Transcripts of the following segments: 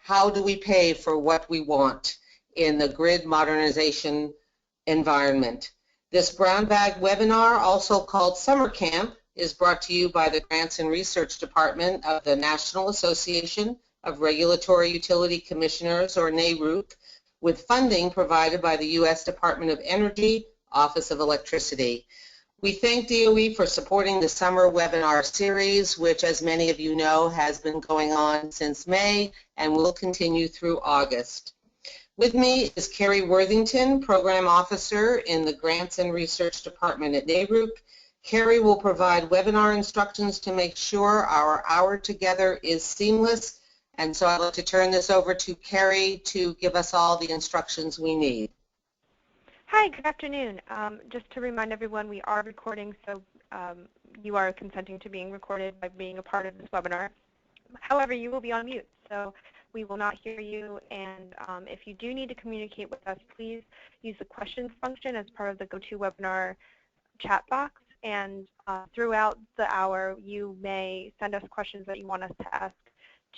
how do we pay for what we want in the grid modernization environment. This brown bag webinar, also called Summer Camp, is brought to you by the Grants and Research Department of the National Association of Regulatory Utility Commissioners, or NARUC, with funding provided by the U.S. Department of Energy, Office of Electricity. We thank DOE for supporting the summer webinar series, which, as many of you know, has been going on since May and will continue through August. With me is Carrie Worthington, Program Officer in the Grants and Research Department at NARUC. Carrie will provide webinar instructions to make sure our hour together is seamless, and so I'd like to turn this over to Carrie to give us all the instructions we need. Hi, good afternoon. Just to remind everyone, we are recording, so you are consenting to being recorded by being a part of this webinar. However, you will be on mute, so we will not hear you, and if you do need to communicate with us, please use the questions function as part of the GoToWebinar chat box, and throughout the hour, you may send us questions that you want us to ask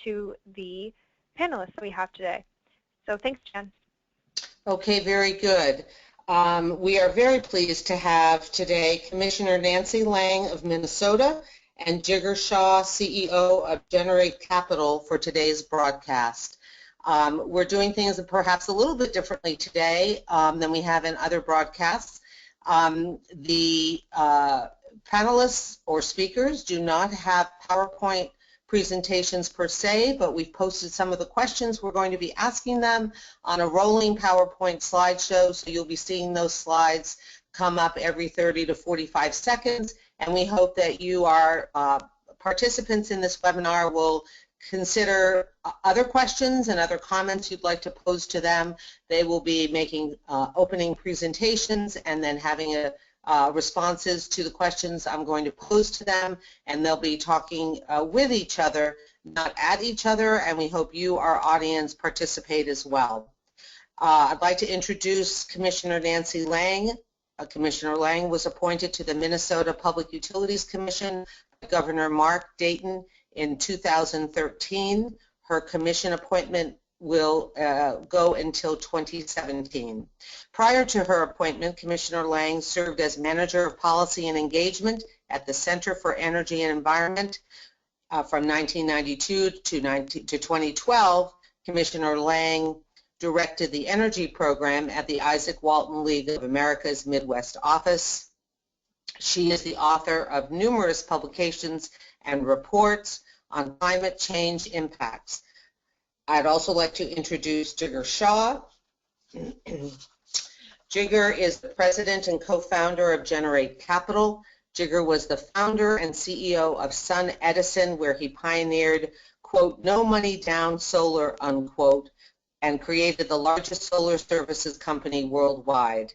to the panelists that we have today. So thanks, Jen. Okay, very good. We are very pleased to have today Commissioner Nancy Lang of Minnesota and Jigar Shah, CEO of Generate Capital, for today's broadcast. We're doing things perhaps a little bit differently today than we have in other broadcasts. The panelists or speakers do not have PowerPoint presentations per se, but we've posted some of the questions we're going to be asking them on a rolling PowerPoint slideshow, so you'll be seeing those slides come up every 30 to 45 seconds, and we hope that you, our participants in this webinar, will consider other questions and other comments you'd like to pose to them. They will be making opening presentations and then having responses to the questions I'm going to pose to them, and they'll be talking with each other, not at each other, and we hope you, our audience, participate as well. I'd like to introduce Commissioner Nancy Lang. Commissioner Lang was appointed to the Minnesota Public Utilities Commission by Governor Mark Dayton in 2013. Her commission appointment will go until 2017. Prior to her appointment, Commissioner Lang served as Manager of Policy and Engagement at the Center for Energy and Environment from 1992 to 2012. Commissioner Lang directed the energy program at the Isaac Walton League of America's Midwest office. She is the author of numerous publications and reports on climate change impacts. I'd also like to introduce Jigar Shah. Jigar is the president and co-founder of Generate Capital. Jigar was the founder and CEO of Sun Edison, where he pioneered, quote, no money down solar, unquote, and created the largest solar services company worldwide.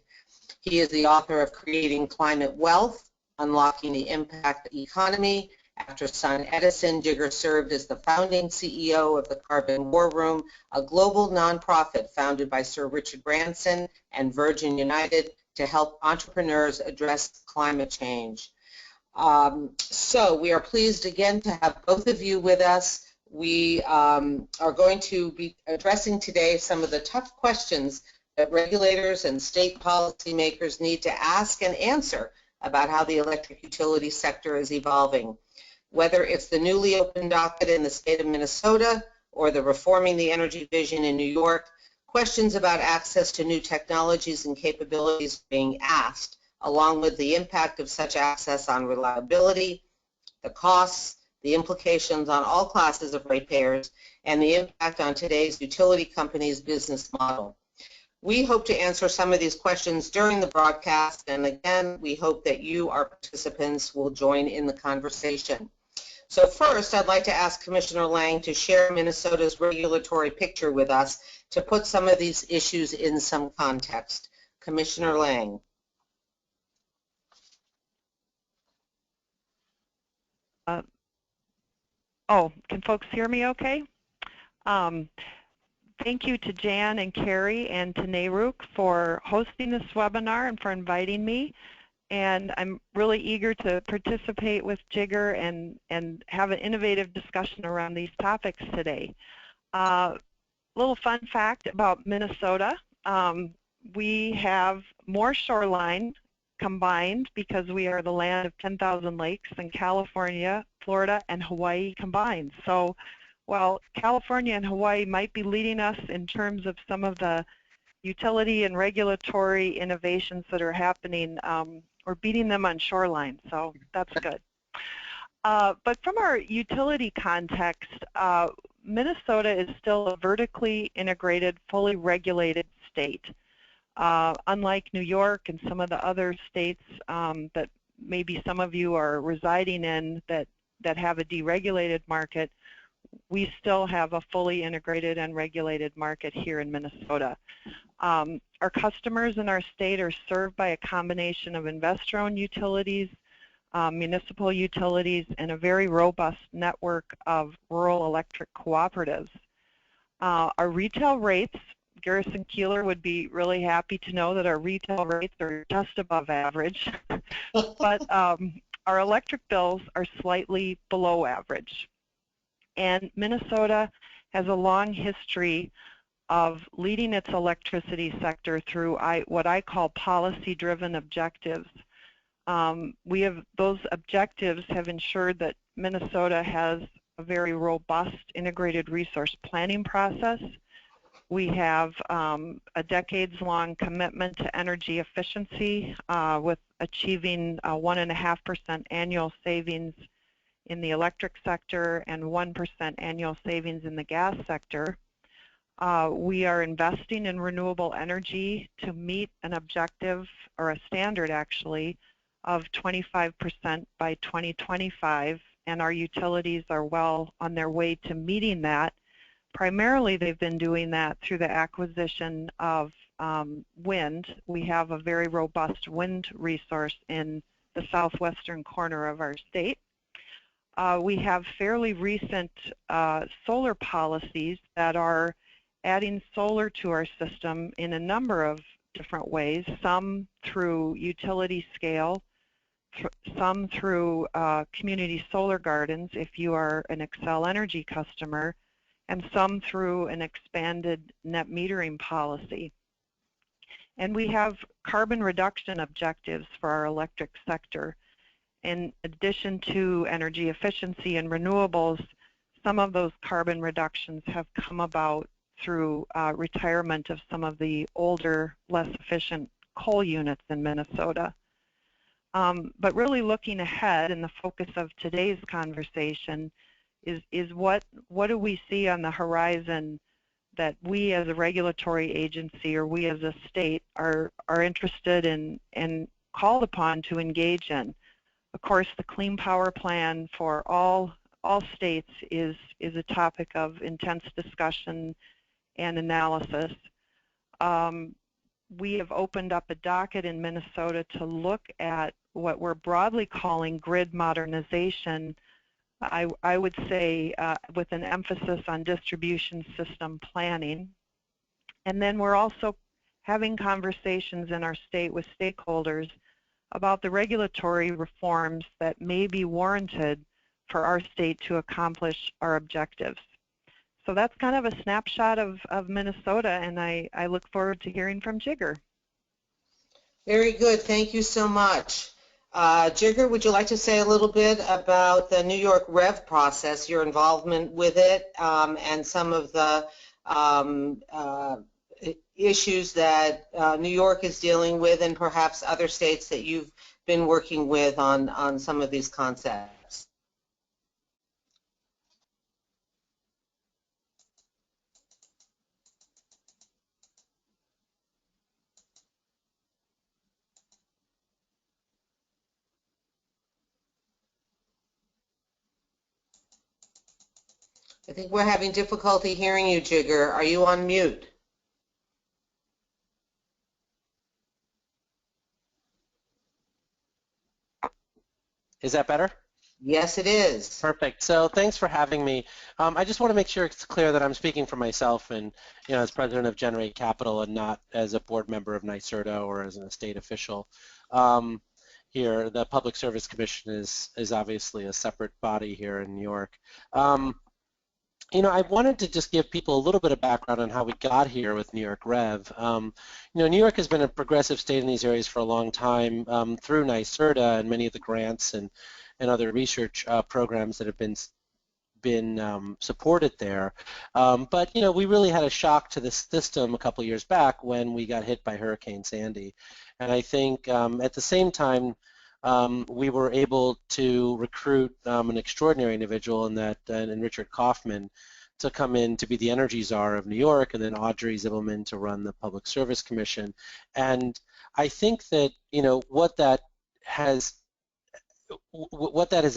He is the author of Creating Climate Wealth, Unlocking the Impact Economy. After Sun Edison, Jigar served as the founding CEO of the Carbon War Room, a global nonprofit founded by Sir Richard Branson and Virgin United to help entrepreneurs address climate change. So we are pleased again to have both of you with us. We are going to be addressing today some of the tough questions that regulators and state policymakers need to ask and answer about how the electric utility sector is evolving. Whether it's the newly opened docket in the state of Minnesota or the Reforming the Energy Vision in New York, questions about access to new technologies and capabilities being asked, along with the impact of such access on reliability, the costs, the implications on all classes of ratepayers, and the impact on today's utility companies' business model. We hope to answer some of these questions during the broadcast, and again, we hope that you, our participants, will join in the conversation. So first, I'd like to ask Commissioner Lang to share Minnesota's regulatory picture with us to put some of these issues in some context. Commissioner Lang. Can folks hear me okay? Thank you to Jan and Carrie and to NARUC for hosting this webinar and for inviting me. And I'm really eager to participate with Jigar and have an innovative discussion around these topics today. little fun fact about Minnesota. We have more shoreline combined because we are the land of 10,000 lakes than California, Florida, and Hawaii combined. So while California and Hawaii might be leading us in terms of some of the utility and regulatory innovations that are happening, we're beating them on shoreline, so that's good. But from our utility context, Minnesota is still a vertically integrated, fully regulated state. Unlike New York and some of the other states that maybe some of you are residing in that have a deregulated market, we still have a fully integrated and regulated market here in Minnesota. Our customers in our state are served by a combination of investor-owned utilities, municipal utilities, and a very robust network of rural electric cooperatives. Our retail rates, Garrison Keillor would be really happy to know that our retail rates are just above average, but our electric bills are slightly below average. And Minnesota has a long history of leading its electricity sector through what I call policy-driven objectives. Those objectives have ensured that Minnesota has a very robust integrated resource planning process. We have a decades-long commitment to energy efficiency with achieving a 1.5% annual savings in the electric sector and 1% annual savings in the gas sector. We are investing in renewable energy to meet an objective, or a standard actually, of 25% by 2025, and our utilities are well on their way to meeting that. Primarily, they've been doing that through the acquisition of wind. We have a very robust wind resource in the southwestern corner of our state. We have fairly recent solar policies that are adding solar to our system in a number of different ways, some through utility scale, some through community solar gardens if you are an Xcel Energy customer, and some through an expanded net metering policy. And we have carbon reduction objectives for our electric sector. In addition to energy efficiency and renewables, some of those carbon reductions have come about through retirement of some of the older, less efficient coal units in Minnesota. But really looking ahead, and the focus of today's conversation is what do we see on the horizon that we as a regulatory agency or we as a state are interested in and called upon to engage in. Of course, the Clean Power Plan for all states is a topic of intense discussion and analysis. We have opened up a docket in Minnesota to look at what we're broadly calling grid modernization. I would say with an emphasis on distribution system planning. And then we're also having conversations in our state with stakeholders about the regulatory reforms that may be warranted for our state to accomplish our objectives. So that's kind of a snapshot of Minnesota, and I look forward to hearing from Jigger. Very good. Thank you so much. Jigger, would you like to say a little bit about the New York Rev process, your involvement with it, and some of the issues that New York is dealing with, and perhaps other states that you've been working with on some of these concepts? I think we're having difficulty hearing you, Jigger. Are you on mute? Is that better? Yes, it is. Perfect. So thanks for having me. I just want to make sure it's clear that I'm speaking for myself and, as president of Generate Capital and not as a board member of NYSERDA or as an state official. Here, the Public Service Commission is obviously a separate body here in New York. I wanted to just give people a little bit of background on how we got here with New York Rev. New York has been a progressive state in these areas for a long time through NYSERDA and many of the grants and other research programs that have been supported there. But we really had a shock to the system a couple years back when we got hit by Hurricane Sandy. And I think at the same time, we were able to recruit an extraordinary individual in Richard Kaufman to come in to be the energy czar of New York, and then Audrey Zibelman to run the Public Service Commission. And I think that what that has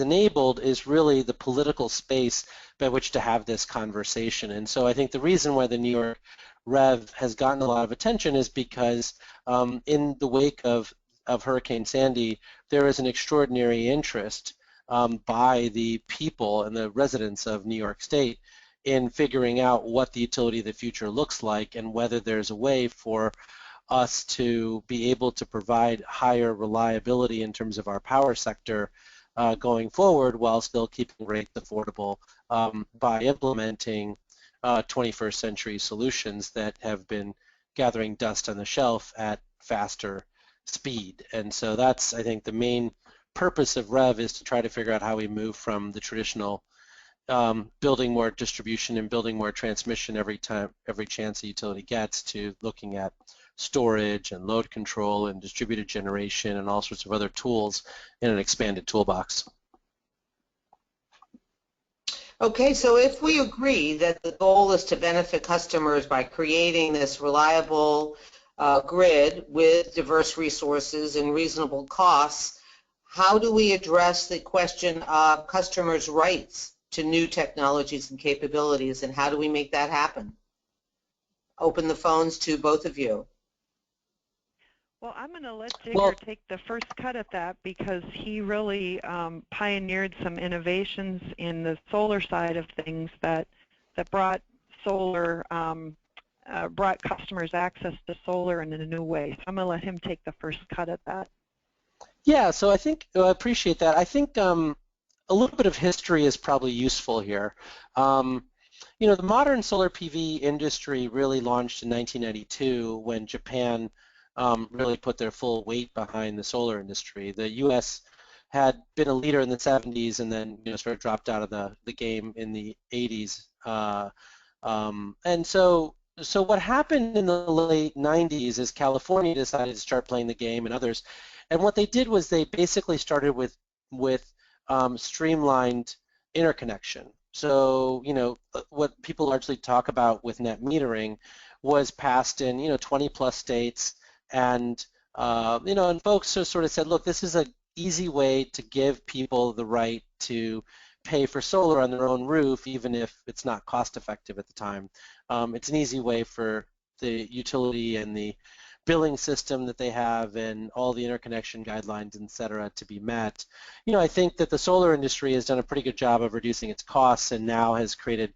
enabled is really the political space by which to have this conversation. And so I think the reason why the New York Rev has gotten a lot of attention is because in the wake of Hurricane Sandy, there is an extraordinary interest by the people and the residents of New York State in figuring out what the utility of the future looks like and whether there's a way for us to be able to provide higher reliability in terms of our power sector going forward while still keeping rates affordable by implementing 21st century solutions that have been gathering dust on the shelf at faster speed. And so that's, I think, the main purpose of REV is to try to figure out how we move from the traditional building more distribution and building more transmission every chance a utility gets to looking at storage and load control and distributed generation and all sorts of other tools in an expanded toolbox. Okay, so if we agree that the goal is to benefit customers by creating this reliable grid with diverse resources and reasonable costs, how do we address the question of customers' rights to new technologies and capabilities, and how do we make that happen? Open the phones to both of you. Well, I'm going to let Jigger take the first cut at that because he really pioneered some innovations in the solar side of things that brought solar, brought customers access to solar in a new way. So I'm going to let him take the first cut at that. Yeah, so I think I appreciate that. I think a little bit of history is probably useful here. The modern solar PV industry really launched in 1992 when Japan really put their full weight behind the solar industry. The U.S. had been a leader in the 70s and then sort of dropped out of the game in the 80s. And so what happened in the late 90s is California decided to start playing the game and others. And what they did was they basically started with streamlined interconnection. So, what people largely talk about with net metering was passed in, 20 plus states. And, and folks sort of said, look, this is an easy way to give people the right to pay for solar on their own roof, even if it's not cost effective at the time. It's an easy way for the utility and the billing system that they have and all the interconnection guidelines, et cetera, to be met. I think that the solar industry has done a pretty good job of reducing its costs and now has created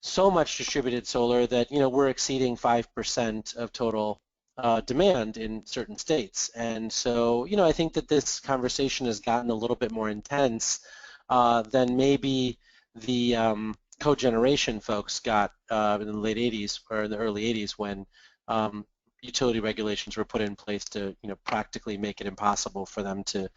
so much distributed solar that, we're exceeding 5% of total demand in certain states. And so, I think that this conversation has gotten a little bit more intense than maybe the cogeneration folks got in the late 80s or in the early 80s when utility regulations were put in place to, practically make it impossible for them to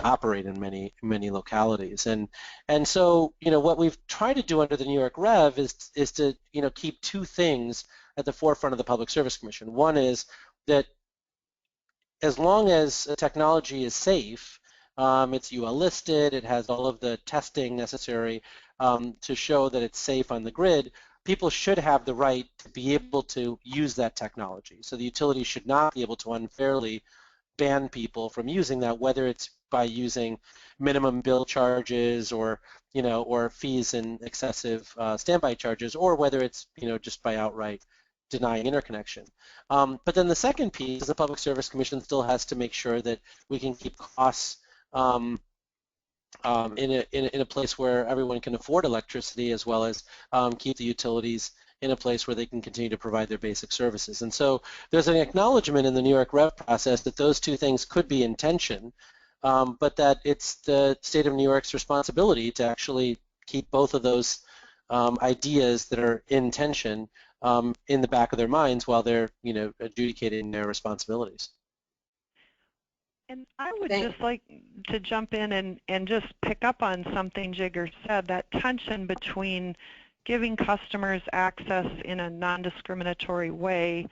operate in many localities. And so, what we've tried to do under the New York Rev is to, keep two things at the forefront of the Public Service Commission. One is that as long as a technology is safe, it's UL listed, it has all of the testing necessary to show that it's safe on the grid, people should have the right to be able to use that technology. So the utility should not be able to unfairly ban people from using that, whether it's by using minimum bill charges or or fees and excessive standby charges, or whether it's just by outright denying interconnection. But then the second piece is the Public Service Commission still has to make sure that we can keep costs in a place where everyone can afford electricity, as well as keep the utilities in a place where they can continue to provide their basic services. And so there's an acknowledgement in the New York Rev process that those two things could be in tension, but that it's the state of New York's responsibility to actually keep both of those ideas that are in tension in the back of their minds while they're, adjudicating their responsibilities. And I would just like to jump in and just pick up on something Jigger said, that tension between giving customers access in a non-discriminatory way,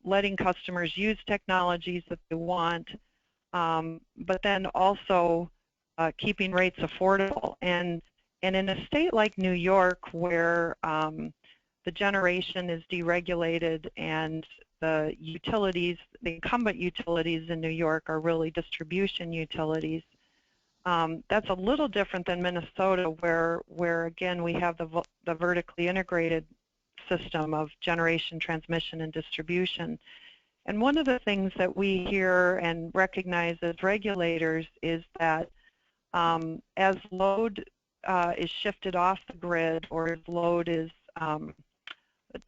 letting customers use technologies that they want, but then also keeping rates affordable. And in a state like New York, where the generation is deregulated and the utilities, the incumbent utilities in New York are really distribution utilities, that's a little different than Minnesota, where again we have the vertically integrated system of generation, transmission, and distribution. And one of the things that we hear and recognize as regulators is that as load is shifted off the grid, or as load is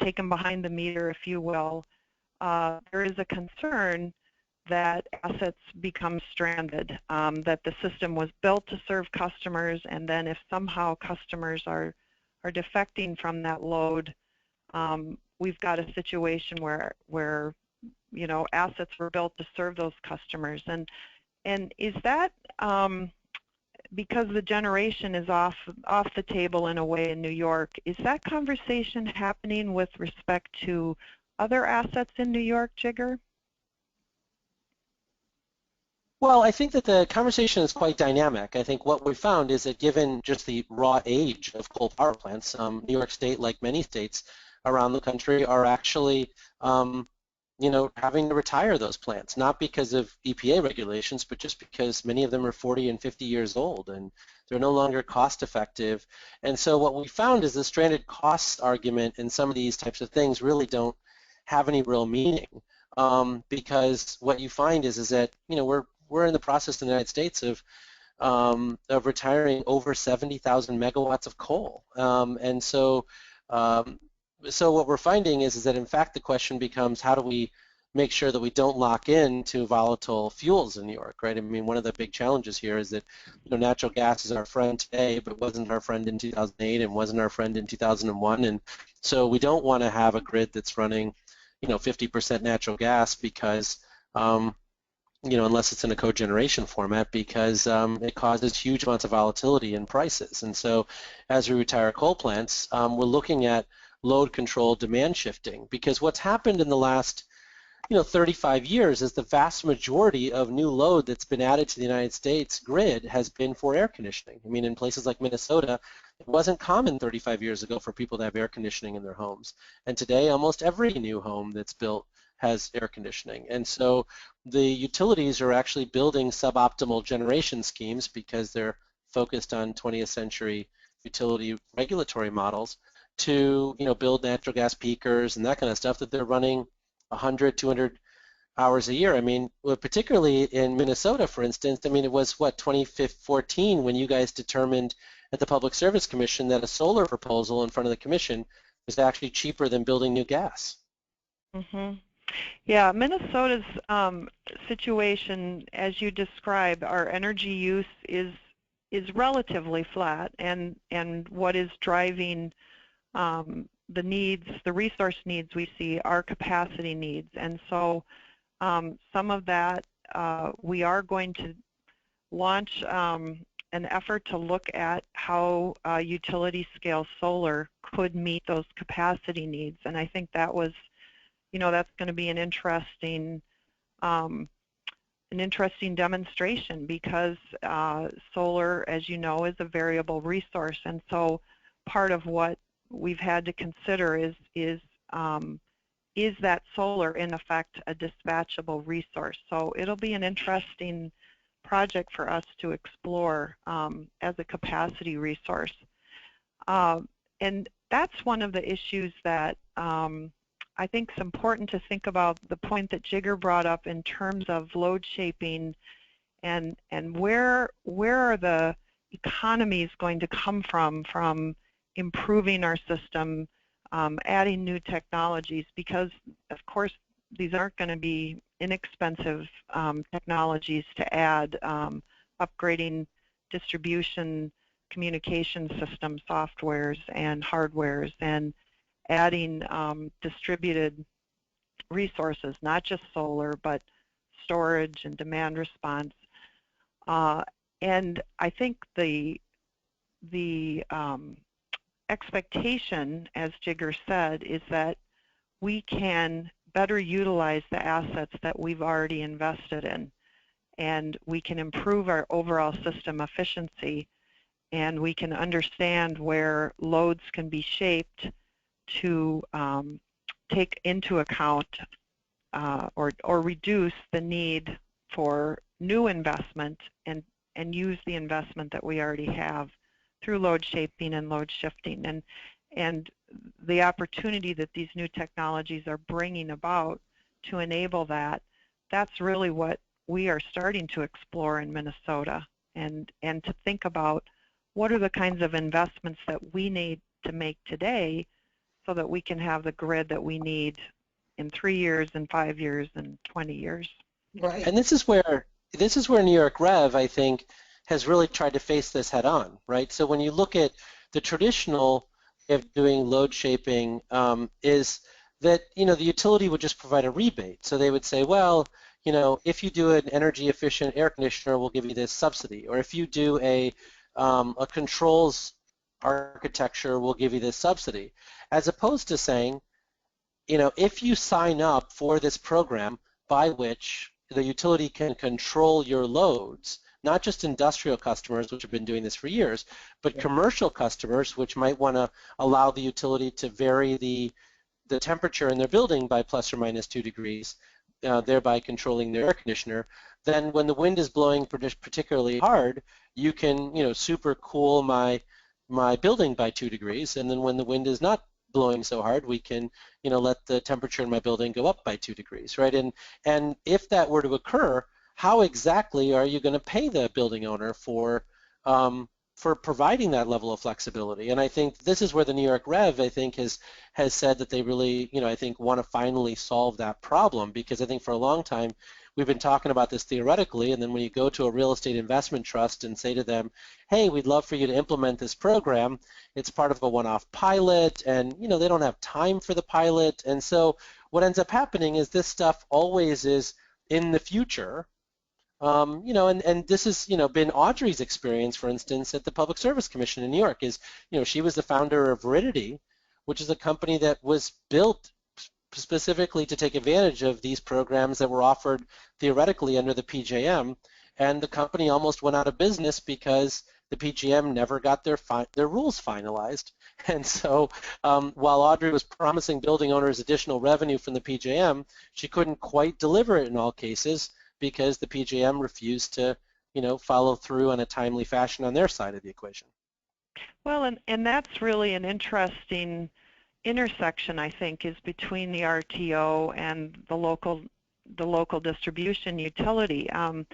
taken behind the meter, if you will, there is a concern that assets become stranded, that the system was built to serve customers, and then if somehow customers are defecting from that load, we've got a situation where assets were built to serve those customers. And is that because the generation is off the table in a way in New York, is that conversation happening with respect to other assets in New York, Jigger? Well, I think that the conversation is quite dynamic. I think what we found is that given just the raw age of coal power plants, New York State, like many states around the country, are actually having to retire those plants, not because of EPA regulations, but just because many of them are 40 and 50 years old and they're no longer cost effective. And so what we found is the stranded costs argument and some of these types of things really don't have any real meaning, because what you find is that we're in the process in the United States of retiring over 70,000 megawatts of coal, and so what we're finding is that in fact the question becomes, how do we make sure that we don't lock in to volatile fuels in New York, right? I mean, one of the big challenges here is that natural gas is our friend today, but wasn't our friend in 2008 and wasn't our friend in 2001, and so we don't want to have a grid that's running 50% natural gas because unless it's in a cogeneration format, because it causes huge amounts of volatility in prices. And so as we retire coal plants, we're looking at load control demand shifting, because what's happened in the last 35 years is the vast majority of new load that's been added to the United States grid has been for air conditioning. I mean, in places like Minnesota, it wasn't common 35 years ago for people to have air conditioning in their homes. And today, almost every new home that's built has air conditioning. And so the utilities are actually building suboptimal generation schemes because they're focused on 20th century utility regulatory models to build natural gas peakers and that kind of stuff that they're running 100, 200 hours a year. I mean, particularly in Minnesota, for instance, I mean, it was, 2014 when you guys determined at the Public Service Commission that a solar proposal in front of the commission was actually cheaper than building new gas. Mm-hmm. Yeah, Minnesota's situation, as you describe, our energy use is relatively flat, and what is driving the needs, the resource needs we see, are capacity needs. And so some of that we are going to launch an effort to look at how utility scale solar could meet those capacity needs. And I think that was, that's going to be an interesting demonstration, because solar, as you know, is a variable resource. And so part of what we've had to consider is that solar in effect a dispatchable resource? So it'll be an interesting project for us to explore as a capacity resource. And that's one of the issues that I think it's important to think about, the point that Jigger brought up in terms of load shaping and where are the economies going to come from improving our system, adding new technologies, because of course these aren't going to be inexpensive technologies to add, upgrading distribution communication system softwares and hardwares, and adding distributed resources, not just solar, but storage and demand response. And I think the expectation, as Jigger said, is that we can better utilize the assets that we've already invested in, and we can improve our overall system efficiency, and we can understand where loads can be shaped to take into account or reduce the need for new investment and use the investment that we already have through load shaping and load shifting. And the opportunity that these new technologies are bringing about to enable that, that's really what we are starting to explore in Minnesota, and to think about what are the kinds of investments that we need to make today so that we can have the grid that we need in 3 years, and 5 years, and 20 years. Right. And this is where New York Rev, I think, has really tried to face this head on, right? So when you look at the traditional way of doing load shaping, is that, you know, the utility would just provide a rebate. So they would say, well, you know, if you do an energy efficient air conditioner, we'll give you this subsidy, or if you do a controls architecture, we'll give you this subsidy, as opposed to saying, you know, if you sign up for this program by which the utility can control your loads, not just industrial customers, which have been doing this for years, but commercial customers, which might want to allow the utility to vary the temperature in their building by plus or minus 2 degrees, thereby controlling their air conditioner, then when the wind is blowing particularly hard, you can, you know, super cool my building by 2 degrees, and then when the wind is not blowing so hard, we can, you know, let the temperature in my building go up by 2 degrees, right? And if that were to occur, how exactly are you going to pay the building owner for providing that level of flexibility? And I think this is where the New York Rev, I think, has said that they really, you know, I think want to finally solve that problem, because I think for a long time we've been talking about this theoretically, and then when you go to a real estate investment trust and say to them, hey, we'd love for you to implement this program, it's part of a one-off pilot, and, you know, they don't have time for the pilot. And so what ends up happening is this stuff always is in the future. You know, and this has, you know, been Audrey's experience, for instance, at the Public Service Commission in New York. Is, you know, she was the founder of Veridity, which is a company that was built specifically to take advantage of these programs that were offered theoretically under the PJM, and the company almost went out of business because the PJM never got their rules finalized. And so while Audrey was promising building owners additional revenue from the PJM, she couldn't quite deliver it in all cases, because the PJM refused to, you know, follow through in a timely fashion on their side of the equation. Well, and that's really an interesting intersection, I think, is between the RTO and the local distribution utility. In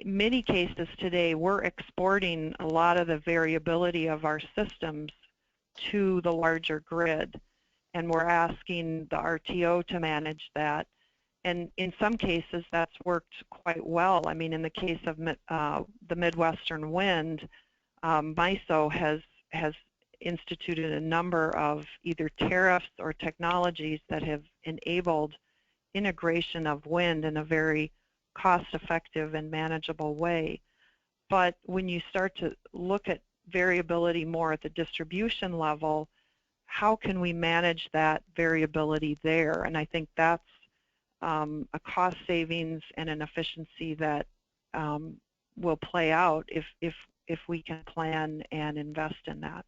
many cases today, we're exporting a lot of the variability of our systems to the larger grid, and we're asking the RTO to manage that. And in some cases, that's worked quite well. I mean, in the case of the Midwestern Wind, MISO has instituted a number of either tariffs or technologies that have enabled integration of wind in a very cost-effective and manageable way. But when you start to look at variability more at the distribution level, how can we manage that variability there? And I think that's a cost savings and an efficiency that will play out if we can plan and invest in that.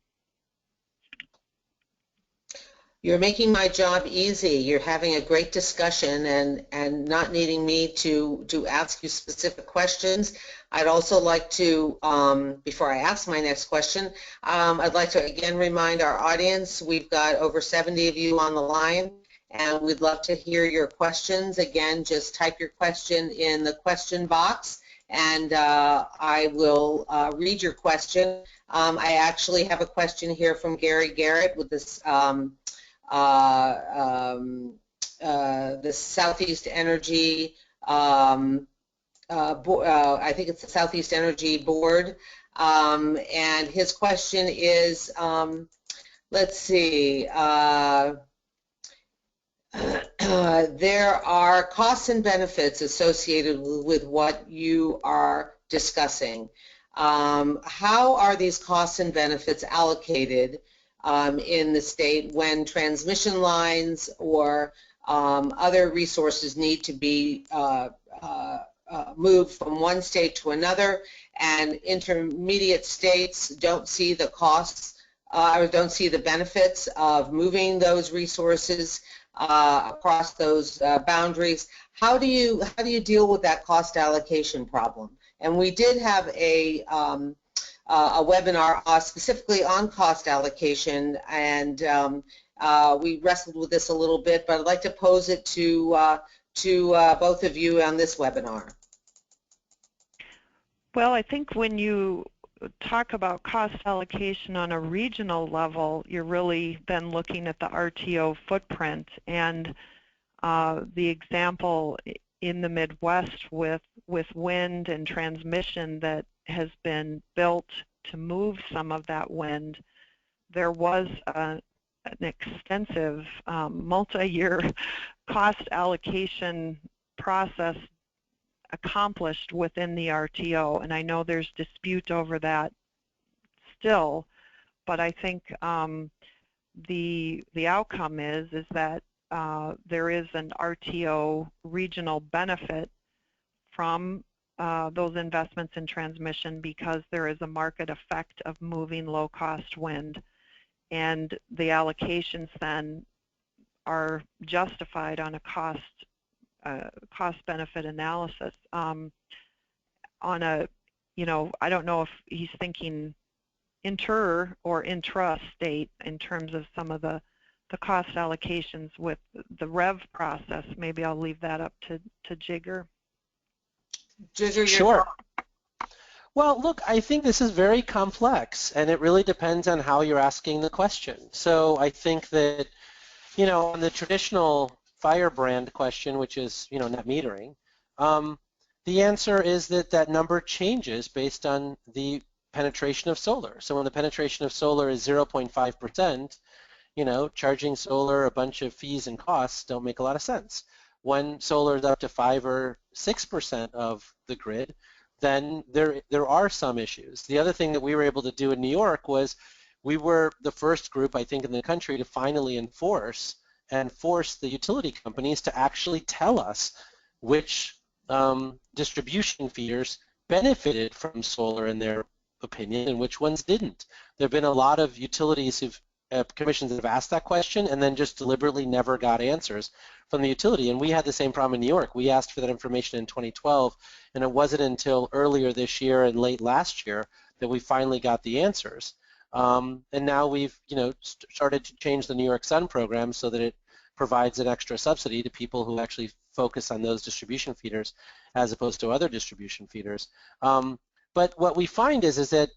You're making my job easy. You're having a great discussion and not needing me to ask you specific questions. I'd also like to, before I ask my next question, I'd like to again remind our audience, we've got over 70 of you on the line, and we'd love to hear your questions. Again, just type your question in the question box, and I will read your question. I actually have a question here from Gary Garrett with this the Southeast Energy, I think it's the Southeast Energy Board. And his question is, let's see, there are costs and benefits associated with what you are discussing. How are these costs and benefits allocated in the state when transmission lines or other resources need to be moved from one state to another, and intermediate states don't see the costs or don't see the benefits of moving those resources across those boundaries? How do you deal with that cost allocation problem? And we did have a webinar specifically on cost allocation, and we wrestled with this a little bit, but I'd like to pose it to both of you on this webinar. Well, I think when you talk about cost allocation on a regional level, you're really then looking at the RTO footprint, and the example in the Midwest with wind and transmission that has been built to move some of that wind. There was an extensive multi-year cost allocation process accomplished within the RTO, and I know there's dispute over that still, but I think the outcome is that there is an RTO regional benefit from those investments in transmission, because there is a market effect of moving low-cost wind, and the allocations then are justified on a cost-benefit analysis. On a, I don't know if he's thinking inter or intra-state in terms of some of the cost allocations with the REV process. Maybe I'll leave that up to Jigger. Jigger, sure. Well, look, I think this is very complex, and it really depends on how you're asking the question. So I think that, on the traditional firebrand question, which is, net metering, the answer is that number changes based on the penetration of solar. So when the penetration of solar is 0.5%, charging solar a bunch of fees and costs don't make a lot of sense. When solar is up to 5 or 6% of the grid, then there are some issues. The other thing that we were able to do in New York was we were the first group, I think, in the country to finally force the utility companies to actually tell us which distribution feeders benefited from solar in their opinion and which ones didn't. There have been a lot of utilities commissions that have asked that question and then just deliberately never got answers from the utility. And we had the same problem in New York. We asked for that information in 2012, and it wasn't until earlier this year and late last year that we finally got the answers. And now we've started to change the New York Sun program so that it provides an extra subsidy to people who actually focus on those distribution feeders as opposed to other distribution feeders. But what we find is that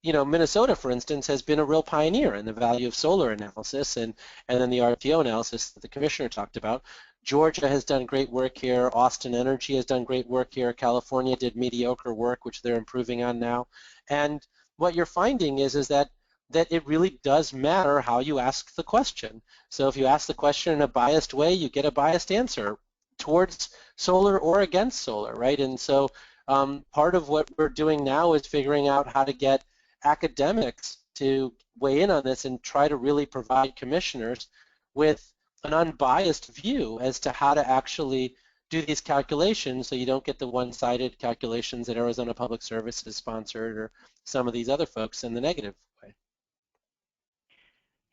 Minnesota, for instance, has been a real pioneer in the value of solar analysis and then the RTO analysis that the commissioner talked about. Georgia has done great work here. Austin Energy has done great work here. California did mediocre work, which they're improving on now. And what you're finding is that it really does matter how you ask the question. So if you ask the question in a biased way, you get a biased answer towards solar or against solar, right? And so part of what we're doing now is figuring out how to get academics to weigh in on this and try to really provide commissioners with an unbiased view as to how to actually do these calculations so you don't get the one-sided calculations that Arizona Public Service has sponsored or some of these other folks in the negative way.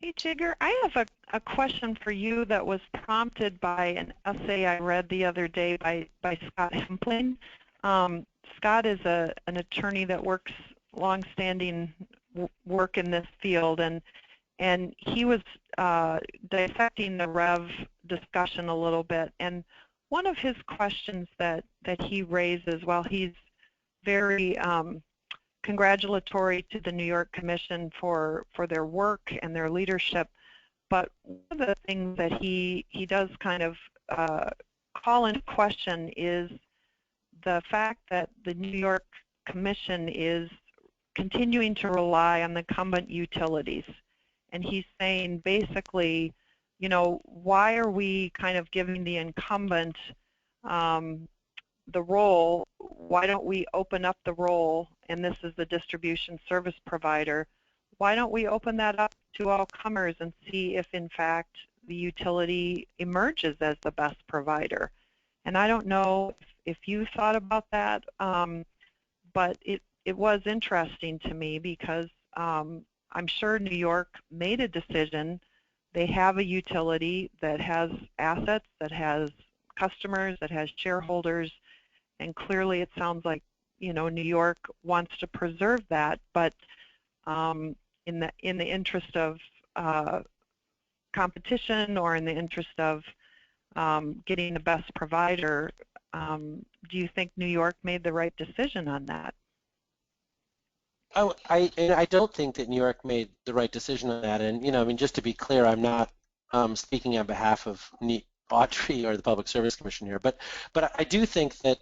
Hey, Jigger, I have a question for you that was prompted by an essay I read the other day by Scott Hempling. Scott is an attorney that works long-standing work in this field, and he was dissecting the REV discussion a little bit. And one of his questions that he raises, while he's very congratulatory to the New York Commission for their work and their leadership, but one of the things that he does kind of call into question is the fact that the New York Commission is continuing to rely on the incumbent utilities. And he's saying basically, you know, why are we kind of giving the incumbent the role? Why don't we open up the role, and this is the distribution service provider, why don't we open that up to all comers and see if in fact the utility emerges as the best provider? And I don't know if you thought about that, but it was interesting to me because I'm sure New York made a decision. They have a utility that has assets, that has customers, that has shareholders, and clearly it sounds like, you know, New York wants to preserve that, but in the interest of competition, or in the interest of getting the best provider, do you think New York made the right decision on that? Oh, I don't think that New York made the right decision on that. And, you know, I mean, just to be clear, I'm not speaking on behalf of Audrey or the Public Service Commission here, but I do think that,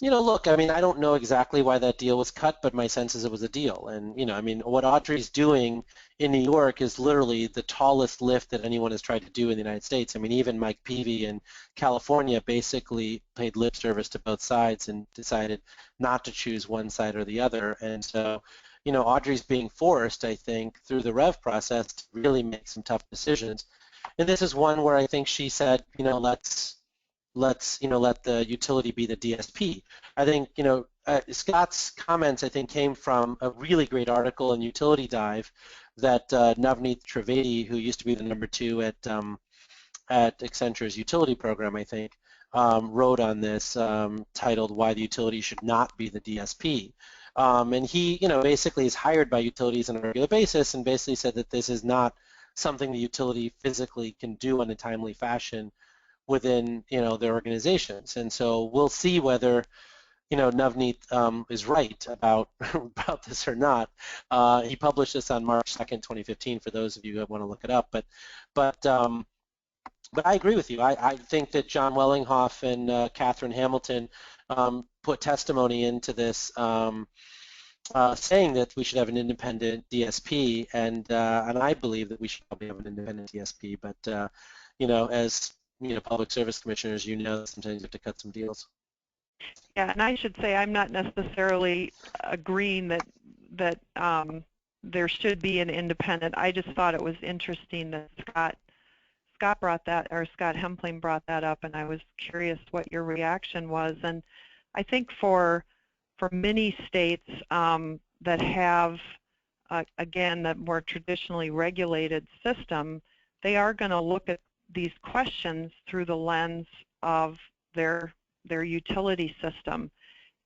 you know, look, I mean, I don't know exactly why that deal was cut, but my sense is it was a deal. And, you know, I mean, what Audrey's doing in New York is literally the tallest lift that anyone has tried to do in the United States. I mean, even Mike Peavy in California basically paid lip service to both sides and decided not to choose one side or the other. And so, you know, Audrey's being forced, I think, through the REV process to really make some tough decisions. And this is one where I think she said, you know, let's you know, let the utility be the DSP. I think, you know, Scott's comments, I think, came from a really great article in Utility Dive that Navneet Trivedi, who used to be the #2 at Accenture's utility program, I think, wrote on this, titled "Why the Utility Should Not Be the DSP." And he, you know, basically is hired by utilities on a regular basis, and basically said that this is not something the utility physically can do in a timely fashion within, you know, their organizations. And so we'll see whether, you know, Navneet is right about about this or not. He published this on March 2nd, 2015, for those of you who want to look it up. But I agree with you. I think that John Wellinghoff and Catherine Hamilton put testimony into this, saying that we should have an independent DSP, and I believe that we should probably have an independent DSP. But you know, as you know, public service commissioners, you know, sometimes you have to cut some deals. Yeah, and I should say I'm not necessarily agreeing that there should be an independent. I just thought it was interesting that Scott brought that, or Scott Hempling brought that up, and I was curious what your reaction was. And I think for many states that have, again, the more traditionally regulated system, they are going to look at these questions through the lens of their utility system.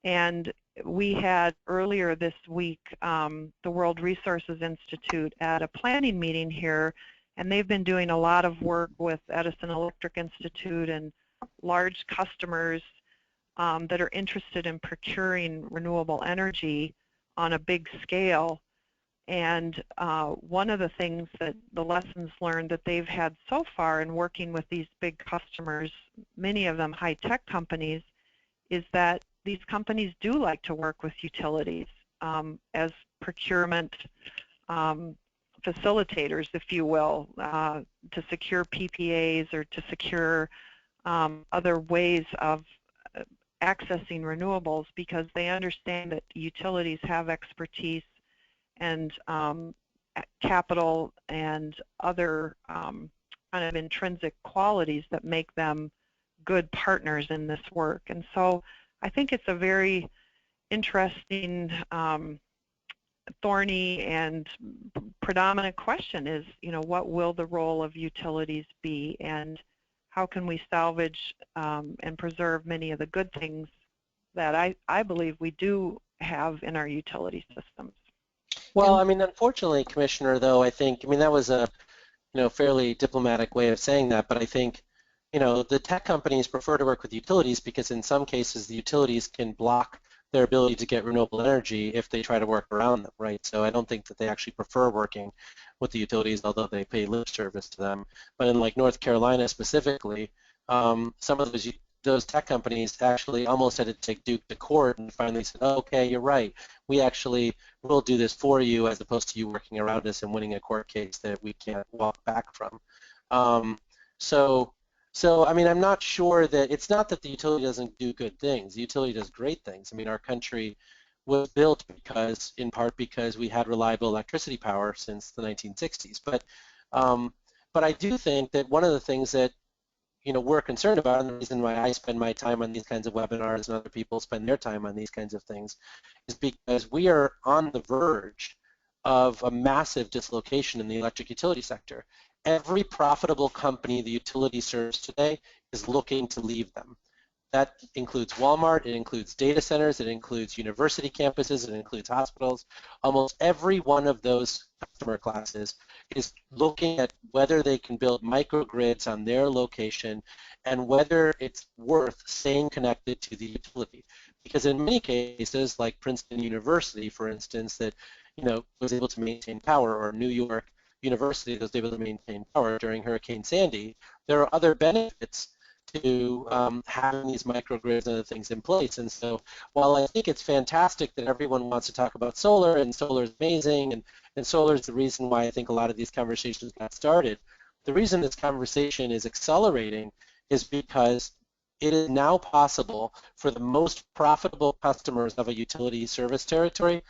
And we had earlier this week the World Resources Institute at a planning meeting here, and they've been doing a lot of work with Edison Electric Institute and large customers that are interested in procuring renewable energy on a big scale. And one of the things that the lessons learned that they've had so far in working with these big customers, many of them high-tech companies, is that these companies do like to work with utilities as procurement facilitators, if you will, to secure PPAs or to secure other ways of accessing renewables, because they understand that utilities have expertise and capital and other kind of intrinsic qualities that make them good partners in this work. And so I think it's a very interesting, thorny and predominant question is, you know, what will the role of utilities be, and how can we salvage and preserve many of the good things that I believe we do have in our utility systems. Well, I mean, unfortunately, Commissioner, though, I think, I mean, that was a, you know, fairly diplomatic way of saying that, but I think, you know, the tech companies prefer to work with utilities because in some cases the utilities can block their ability to get renewable energy if they try to work around them, right? So I don't think that they actually prefer working with the utilities, although they pay lip service to them. But in like North Carolina specifically, some of those those tech companies actually almost had to take Duke to court and finally said, oh, okay, you're right. We actually will do this for you as opposed to you working around us and winning a court case that we can't walk back from. So I mean, I'm not sure that it's not that the utility doesn't do good things. The utility does great things. I mean, our country was built in part because we had reliable electricity power since the 1960s. But I do think that one of the things that we're concerned about, and the reason why I spend my time on these kinds of webinars and other people spend their time on these kinds of things, is because we are on the verge of a massive dislocation in the electric utility sector. Every profitable company the utility serves today is looking to leave them. That includes Walmart, it includes data centers, it includes university campuses, it includes hospitals. Almost every one of those customer classes is looking at whether they can build microgrids on their location and whether it's worth staying connected to the utility. Because in many cases, like Princeton University, for instance, that was able to maintain power, or New York University that was able to maintain power during Hurricane Sandy, there are other benefits to having these microgrids and other things in place. And so while I think it's fantastic that everyone wants to talk about solar, and solar is amazing, and solar is the reason why I think a lot of these conversations got started, the reason this conversation is accelerating is because it is now possible for the most profitable customers of a utility service territory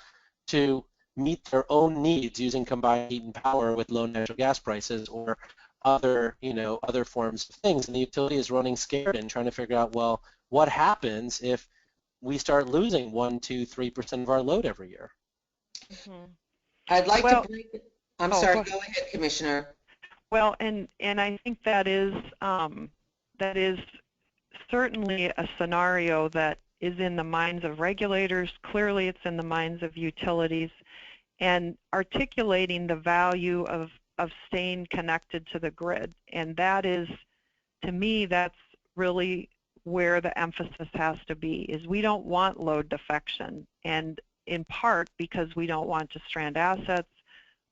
to meet their own needs using combined heat and power with low natural gas prices, or other forms of things. And the utility is running scared and trying to figure out, well, what happens if we start losing 1%, 2%, 3% of our load every year? Mm-hmm. I'd like to bring, I'm sorry, go ahead, Commissioner. Well, and I think that is certainly a scenario that is in the minds of regulators. Clearly, it's in the minds of utilities, and articulating the value of staying connected to the grid. And that is, to me, that's really where the emphasis has to be, is we don't want load defection. And in part because we don't want to strand assets,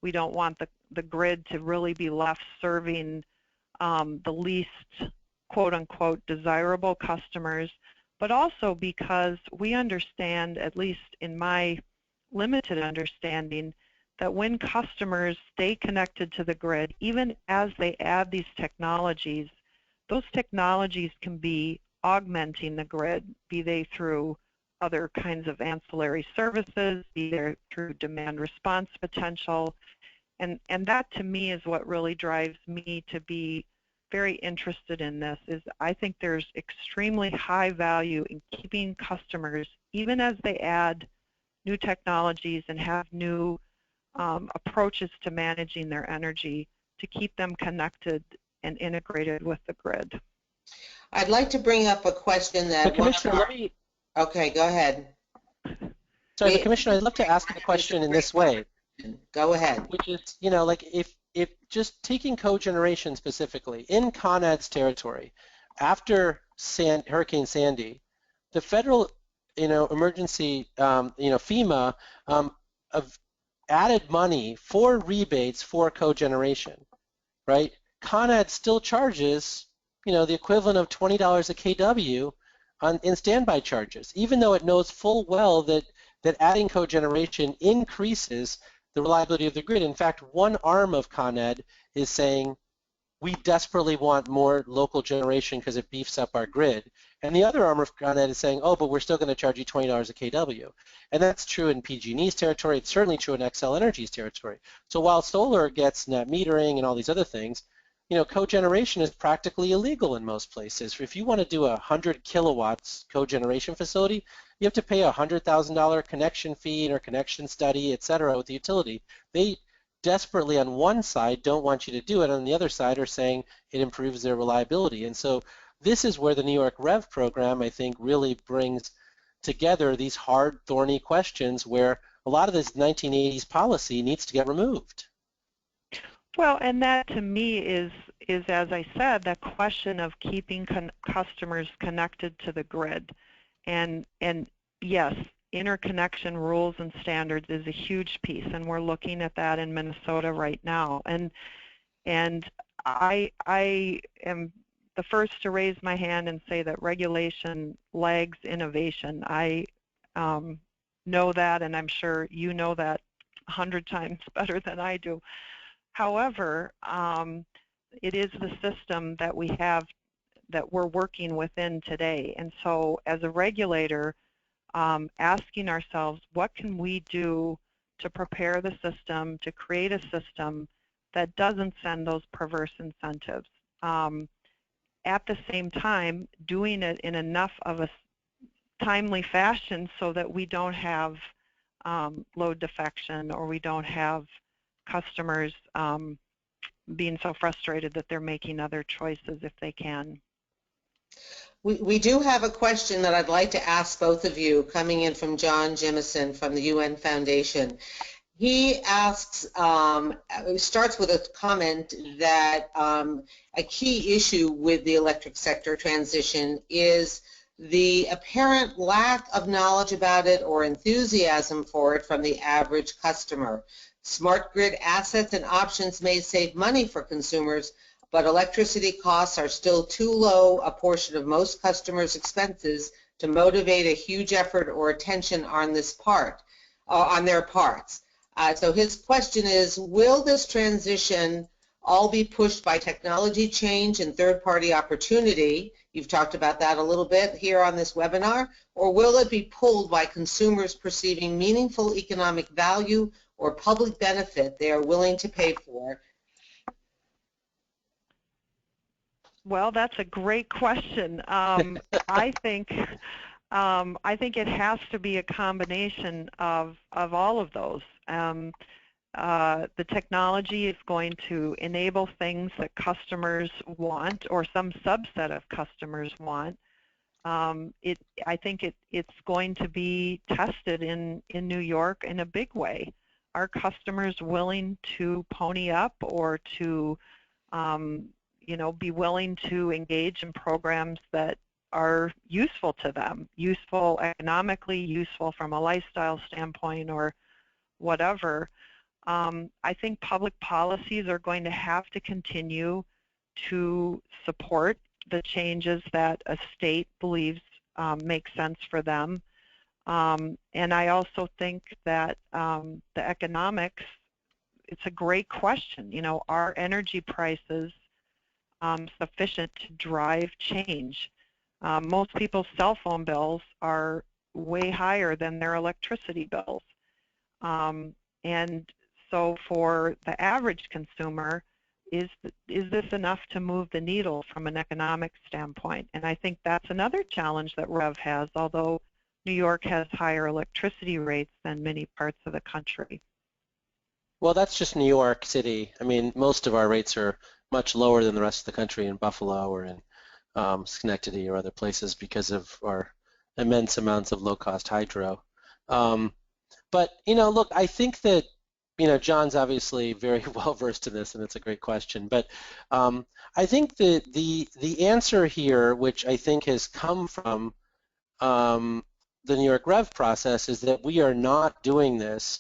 we don't want the grid to really be left serving the least quote-unquote desirable customers, but also because we understand, at least in my limited understanding, that when customers stay connected to the grid, even as they add these technologies, those technologies can be augmenting the grid, be they through other kinds of ancillary services, be they through demand response potential. And that, to me, is what really drives me to be very interested in this. Is I think there's extremely high value in keeping customers, even as they add new technologies and have new approaches to managing their energy, to keep them connected and integrated with the grid. I'd like to bring up a question that... But Commissioner, Okay, go ahead. Sorry, but Commissioner, I'd love to ask the question in this way. Go ahead. Which is, like if just taking cogeneration specifically, in Con Ed's territory, after Hurricane Sandy, the federal, emergency, FEMA, added money for rebates for cogeneration, right? Con Ed still charges, the equivalent of $20 a kW in standby charges, even though it knows full well that adding cogeneration increases the reliability of the grid. In fact, one arm of Con Ed is saying, we desperately want more local generation because it beefs up our grid. And the other arm of Con Ed is saying, oh, but we're still going to charge you $20 a kW. And that's true in PG&E's territory. It's certainly true in Xcel Energy's territory. So while solar gets net metering and all these other things, cogeneration is practically illegal in most places. If you want to do a 100 kilowatts cogeneration facility, you have to pay a $100,000 connection fee or connection study, et cetera, with the utility. They desperately, on one side, don't want you to do it. On the other side, are saying it improves their reliability. And so this is where the New York Rev program, I think, really brings together these hard, thorny questions where a lot of this 1980s policy needs to get removed. Well, and that to me is as I said, that question of keeping customers connected to the grid. And yes, interconnection rules and standards is a huge piece, and we're looking at that in Minnesota right now. And I am the first to raise my hand and say that regulation lags innovation. I know that, and I'm sure you know that 100 times better than I do. However, it is the system that we have that we're working within today. And so as a regulator, asking ourselves, what can we do to prepare the system, to create a system that doesn't send those perverse incentives? At the same time, doing it in enough of a timely fashion so that we don't have load defection, or we don't have customers being so frustrated that they're making other choices if they can. We do have a question that I'd like to ask both of you, coming in from John Jimison from the UN Foundation. He asks, starts with a comment that a key issue with the electric sector transition is the apparent lack of knowledge about it or enthusiasm for it from the average customer. Smart grid assets and options may save money for consumers, but electricity costs are still too low a portion of most customers' expenses to motivate a huge effort or attention on this part, on their parts. So his question is, will this transition all be pushed by technology change and third-party opportunity? You've talked about that a little bit here on this webinar. Or will it be pulled by consumers perceiving meaningful economic value or public benefit they are willing to pay for? Well, that's a great question. I think it has to be a combination of all of those. The technology is going to enable things that customers want, or some subset of customers want. I think it's going to be tested in New York in a big way. Are customers willing to pony up, or to be willing to engage in programs that are useful to them, useful economically, useful from a lifestyle standpoint, or whatever? I think public policies are going to have to continue to support the changes that a state believes make sense for them. And I also think that the economics, it's a great question. Are energy prices sufficient to drive change? Most people's cell phone bills are way higher than their electricity bills. And so for the average consumer, is this enough to move the needle from an economic standpoint? And I think that's another challenge that REV has, although New York has higher electricity rates than many parts of the country. Well, that's just New York City. I mean, most of our rates are much lower than the rest of the country in Buffalo or in Schenectady or other places because of our immense amounts of low-cost hydro. But, look, I think that, John's obviously very well versed in this, and it's a great question. But I think that the answer here, which I think has come from the New York Rev process, is that we are not doing this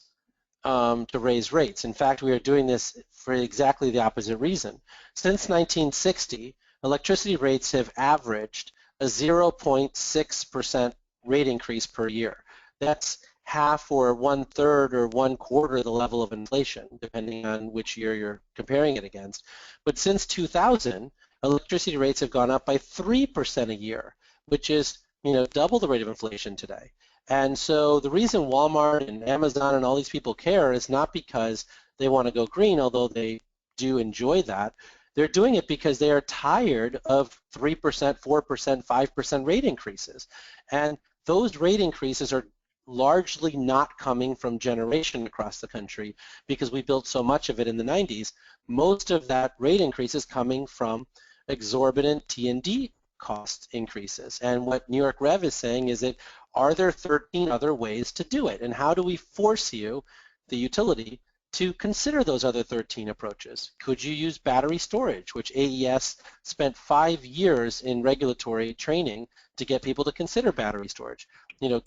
to raise rates. In fact, we are doing this for exactly the opposite reason. Since 1960, electricity rates have averaged a 0.6% rate increase per year. That's half or 1/3 or 1/4 the level of inflation, depending on which year you're comparing it against. But since 2000, electricity rates have gone up by 3% a year, which is double the rate of inflation today. And so the reason Walmart and Amazon and all these people care is not because they want to go green, although they do enjoy that. They're doing it because they are tired of 3%, 4%, 5% rate increases. And those rate increases are largely not coming from generation across the country because we built so much of it in the 90s. Most of that rate increase is coming from exorbitant T&D cost increases. And what New York Rev is saying is that, are there 13 other ways to do it? And how do we force you, the utility, to consider those other 13 approaches? Could you use battery storage, which AES spent 5 years in regulatory training to get people to consider battery storage?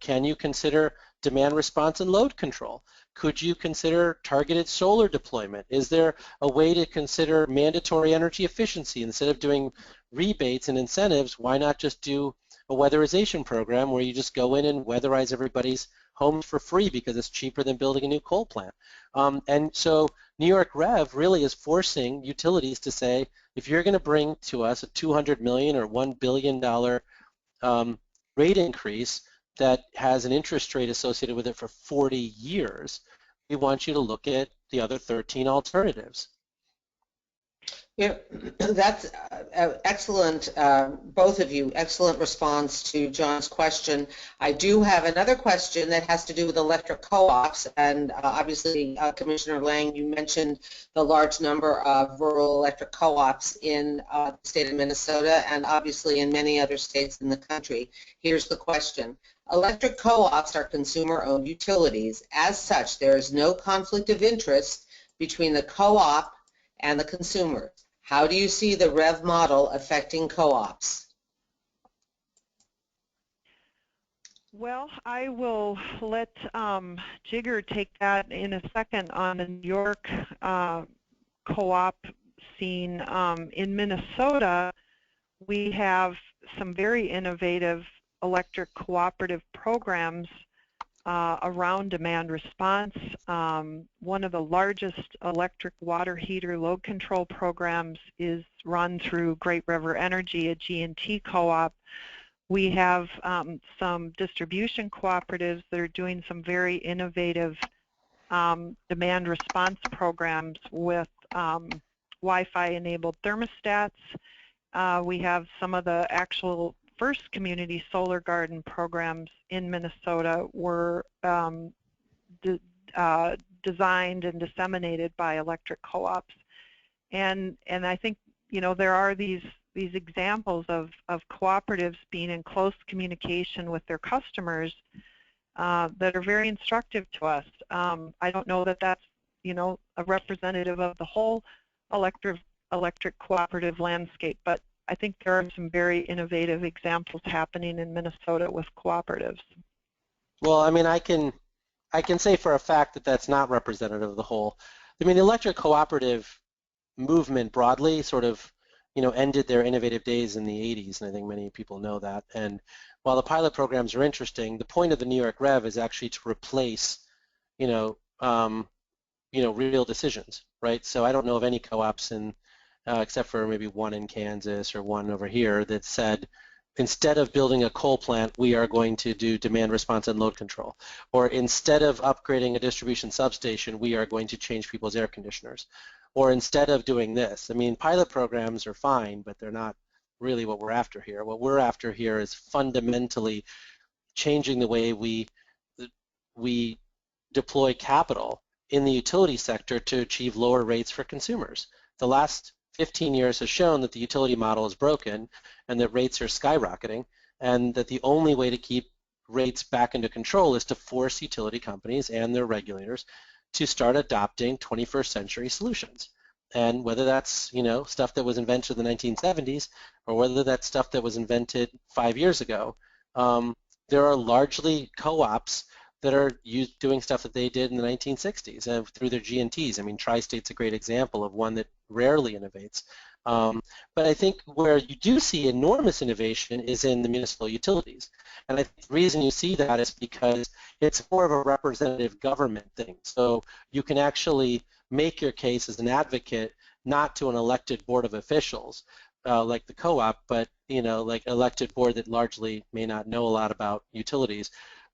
Can you consider demand response and load control? Could you consider targeted solar deployment? Is there a way to consider mandatory energy efficiency? Instead of doing rebates and incentives, why not just do a weatherization program where you just go in and weatherize everybody's homes for free because it's cheaper than building a new coal plant? And so New York Rev really is forcing utilities to say, if you're going to bring to us a $200 million or $1 billion rate increase that has an interest rate associated with it for 40 years, we want you to look at the other 13 alternatives. Yeah, that's excellent, both of you, excellent response to John's question. I do have another question that has to do with electric co-ops, and obviously, Commissioner Lang, you mentioned the large number of rural electric co-ops in the state of Minnesota and obviously in many other states in the country. Here's the question. Electric co-ops are consumer-owned utilities. As such, there is no conflict of interest between the co-op and the consumer. How do you see the REV model affecting co-ops? Well, I will let Jigger take that in a second on the New York co-op scene. In Minnesota, we have some very innovative electric cooperative programs around demand response. One of the largest electric water heater load control programs is run through Great River Energy, a G&T co-op. We have some distribution cooperatives that are doing some very innovative demand response programs with Wi-Fi enabled thermostats. We have some of the actual first community solar garden programs in Minnesota were designed and disseminated by electric co-ops, and I think, you know, there are these examples of cooperatives being in close communication with their customers that are very instructive to us. I don't know that that's, you know, a representative of the whole electric cooperative landscape, but I think there are some very innovative examples happening in Minnesota with cooperatives. Well, I mean, I can say for a fact that that's not representative of the whole. I mean, the electric cooperative movement broadly sort of, you know, ended their innovative days in the 80s, and I think many people know that. And while the pilot programs are interesting, the point of the New York Rev is actually to replace, real decisions, right? So I don't know of any co-ops in except for maybe one in Kansas or one over here that said, instead of building a coal plant, we are going to do demand response and load control. Or instead of upgrading a distribution substation, we are going to change people's air conditioners. Or instead of doing this. I mean, pilot programs are fine, but they're not really what we're after here. What we're after here is fundamentally changing the way we deploy capital in the utility sector to achieve lower rates for consumers. The last 15 years has shown that the utility model is broken and that rates are skyrocketing, and that the only way to keep rates back into control is to force utility companies and their regulators to start adopting 21st century solutions. And whether that's, you know, stuff that was invented in the 1970s or whether that's stuff that was invented 5 years ago, there are largely co-ops that are doing stuff that they did in the 1960s and through their G&Ts. I mean, Tri-State's a great example of one that rarely innovates. But I think where you do see enormous innovation is in the municipal utilities. And I think the reason you see that is because it's more of a representative government thing. So you can actually make your case as an advocate, not to an elected board of officials like the co-op, but, you know, like elected board that largely may not know a lot about utilities,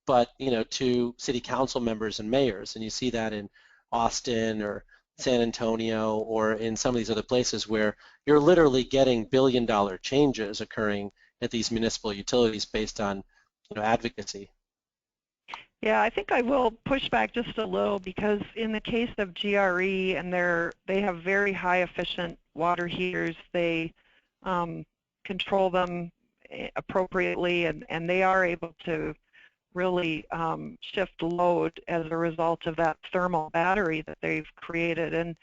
but, you know, to city council members and mayors. And you see that in Austin or San Antonio or in some of these other places where you're literally getting billion-dollar changes occurring at these municipal utilities based on, you know, advocacy. Yeah, I think I will push back just a little, because in the case of GRE, and they have very high efficient water heaters, they control them appropriately, and they are able to really shift load as a result of that thermal battery that they've created. And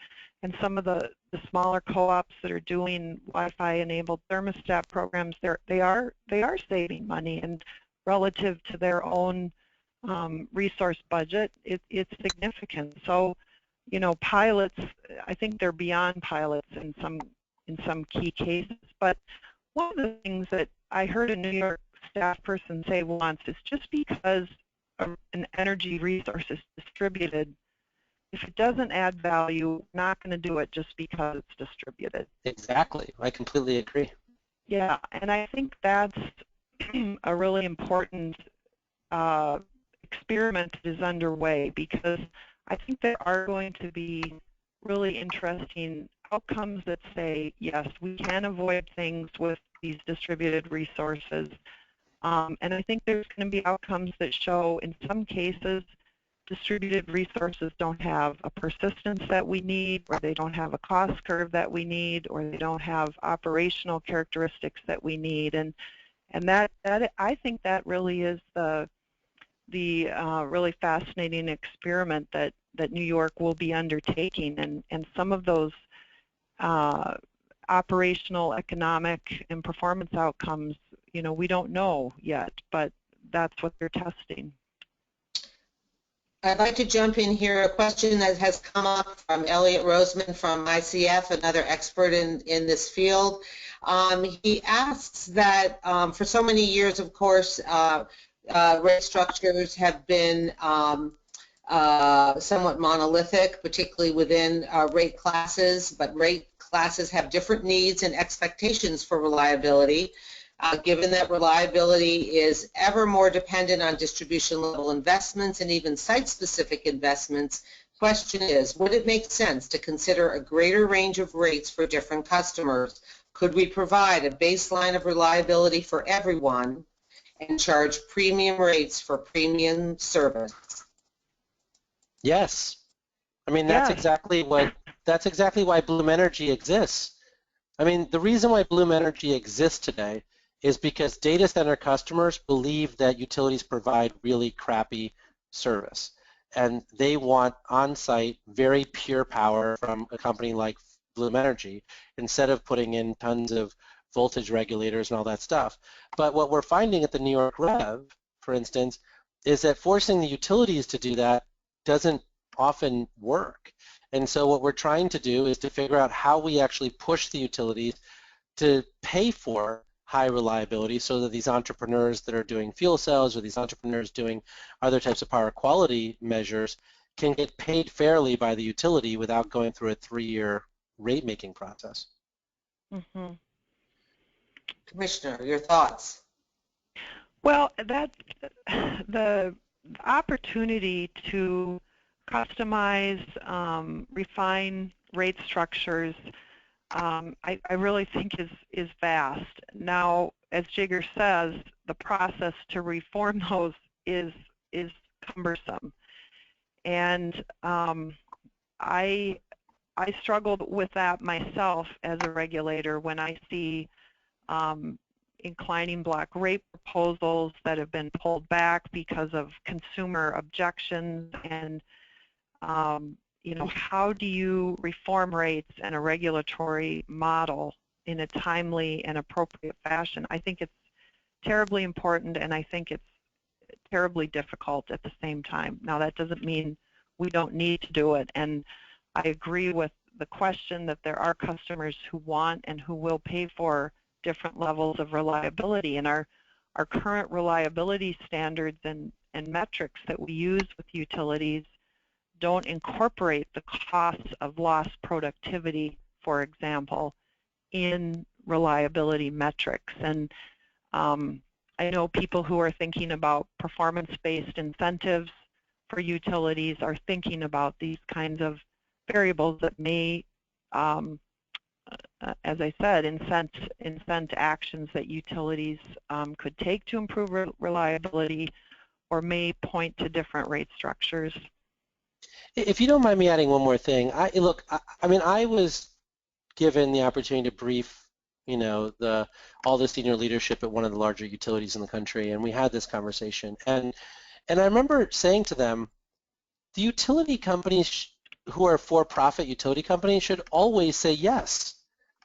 some of the smaller co-ops that are doing Wi-Fi enabled thermostat programs, they are saving money, and relative to their own resource budget, it's significant. So, you know, pilots, I think they're beyond pilots in some key cases. But one of the things that I heard a New York staff person say once is just because an energy resource is distributed, if it doesn't add value, we're not going to do it just because it's distributed. Exactly. I completely agree. Yeah, and I think that's a really important experiment that is underway, because I think there are going to be really interesting outcomes that say, yes, we can avoid things with these distributed resources. And I think there's going to be outcomes that show, in some cases, distributed resources don't have a persistence that we need, or they don't have a cost curve that we need, or they don't have operational characteristics that we need. And that I think that really is the really fascinating experiment that New York will be undertaking. And some of those operational, economic, and performance outcomes, you know, we don't know yet, but that's what they're testing. I'd like to jump in here, a question that has come up from Elliot Roseman from ICF, another expert in this field. He asks that for so many years, of course, rate structures have been somewhat monolithic, particularly within rate classes, but rate classes have different needs and expectations for reliability. Given that reliability is ever more dependent on distribution level investments and even site-specific investments, question is, would it make sense to consider a greater range of rates for different customers? Could we provide a baseline of reliability for everyone and charge premium rates for premium service? Yes. I mean, that's exactly why Bloom Energy exists. I mean, the reason why Bloom Energy exists today is because data center customers believe that utilities provide really crappy service, and they want on-site, very pure power from a company like Bloom Energy instead of putting in tons of voltage regulators and all that stuff. But what we're finding at the New York Rev, for instance, is that forcing the utilities to do that doesn't often work. And so what we're trying to do is to figure out how we actually push the utilities to pay for high reliability so that these entrepreneurs that are doing fuel cells or these entrepreneurs doing other types of power quality measures can get paid fairly by the utility without going through a 3-year rate-making process. Mm-hmm. Commissioner, your thoughts? Well, the opportunity to customize, refine rate structures, I really think is vast. Now, as Jigger says, the process to reform those is cumbersome, and I struggled with that myself as a regulator when I see inclining block rate proposals that have been pulled back because of consumer objections, and you know, how do you reform rates and a regulatory model in a timely and appropriate fashion? I think it's terribly important, and I think it's terribly difficult at the same time. Now, that doesn't mean we don't need to do it, and I agree with the question that there are customers who want and who will pay for different levels of reliability, and our current reliability standards and metrics that we use with utilities don't incorporate the costs of lost productivity, for example, in reliability metrics. And I know people who are thinking about performance-based incentives for utilities are thinking about these kinds of variables that may, as I said, incent actions that utilities could take to improve reliability, or may point to different rate structures. If you don't mind me adding one more thing, I mean, I was given the opportunity to brief, you know, all the senior leadership at one of the larger utilities in the country, and we had this conversation. And I remember saying to them, the utility companies who are for-profit utility companies should always say yes.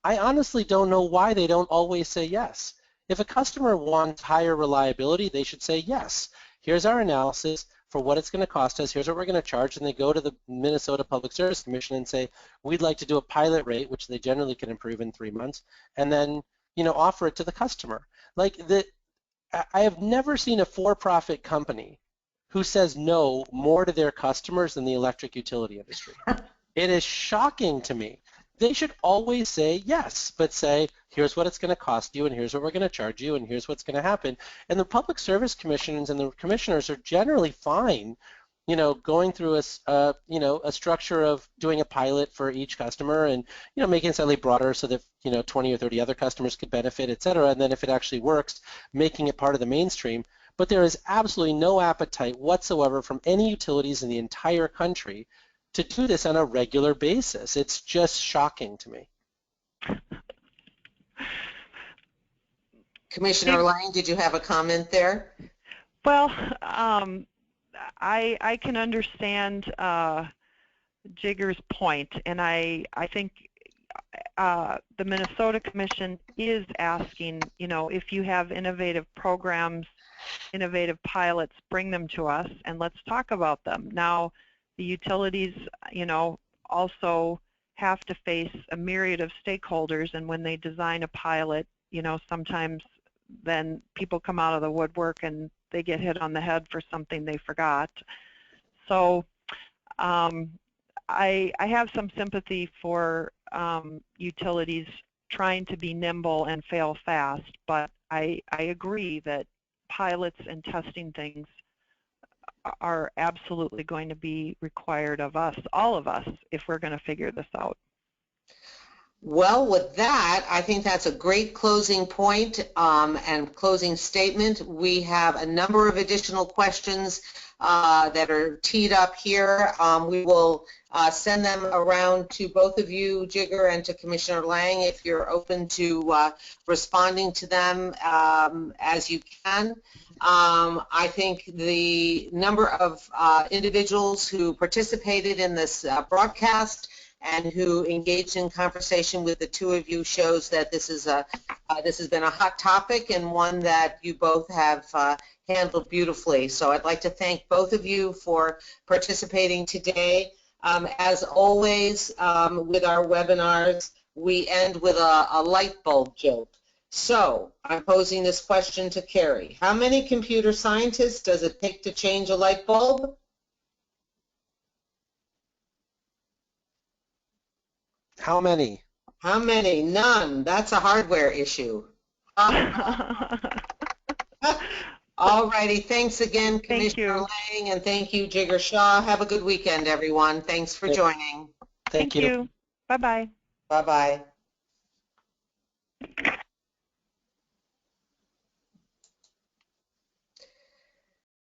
I honestly don't know why they don't always say yes. If a customer wants higher reliability, they should say yes. here's our analysis for what it's going to cost us, here's what we're going to charge, and they go to the Minnesota Public Service Commission and say, we'd like to do a pilot rate, which they generally can improve in 3 months, and then, you know, offer it to the customer. Like, I have never seen a for-profit company who says no more to their customers than the electric utility industry. It is shocking to me. They should always say yes, but say, here's what it's going to cost you, and here's what we're going to charge you, and here's what's going to happen. And the public service commissions and the commissioners are generally fine, you know, going through a structure of doing a pilot for each customer and, you know, making it slightly broader so that, you know, 20 or 30 other customers could benefit, et cetera. And then if it actually works, making it part of the mainstream. But there is absolutely no appetite whatsoever from any utilities in the entire country to do this on a regular basis. It's just shocking to me. Commissioner Lang, did you have a comment there? Well, I can understand Jigger's point, and I think the Minnesota Commission is asking, you know, if you have innovative programs, innovative pilots, bring them to us and let's talk about them. Now, the utilities, you know, also have to face a myriad of stakeholders, and when they design a pilot, you know, sometimes then people come out of the woodwork and they get hit on the head for something they forgot. So I have some sympathy for utilities trying to be nimble and fail fast, but I agree that pilots and testing things are absolutely going to be required of us, all of us, if we're going to figure this out. Well, with that, I think that's a great closing point and closing statement. We have a number of additional questions that are teed up here. We will send them around to both of you, Jigger, and to Commissioner Lang, if you're open to responding to them as you can. I think the number of individuals who participated in this broadcast and who engaged in conversation with the two of you shows that this is this has been a hot topic and one that you both have handled beautifully. So I'd like to thank both of you for participating today. As always, with our webinars, we end with a light bulb joke. So I'm posing this question to Carrie. How many computer scientists does it take to change a light bulb? How many? How many? None. That's a hardware issue. All righty. Thanks again, Commissioner Lang, and thank you, Jigger Shaw. Have a good weekend, everyone. Thanks for joining. Thank you. Bye-bye. Bye-bye.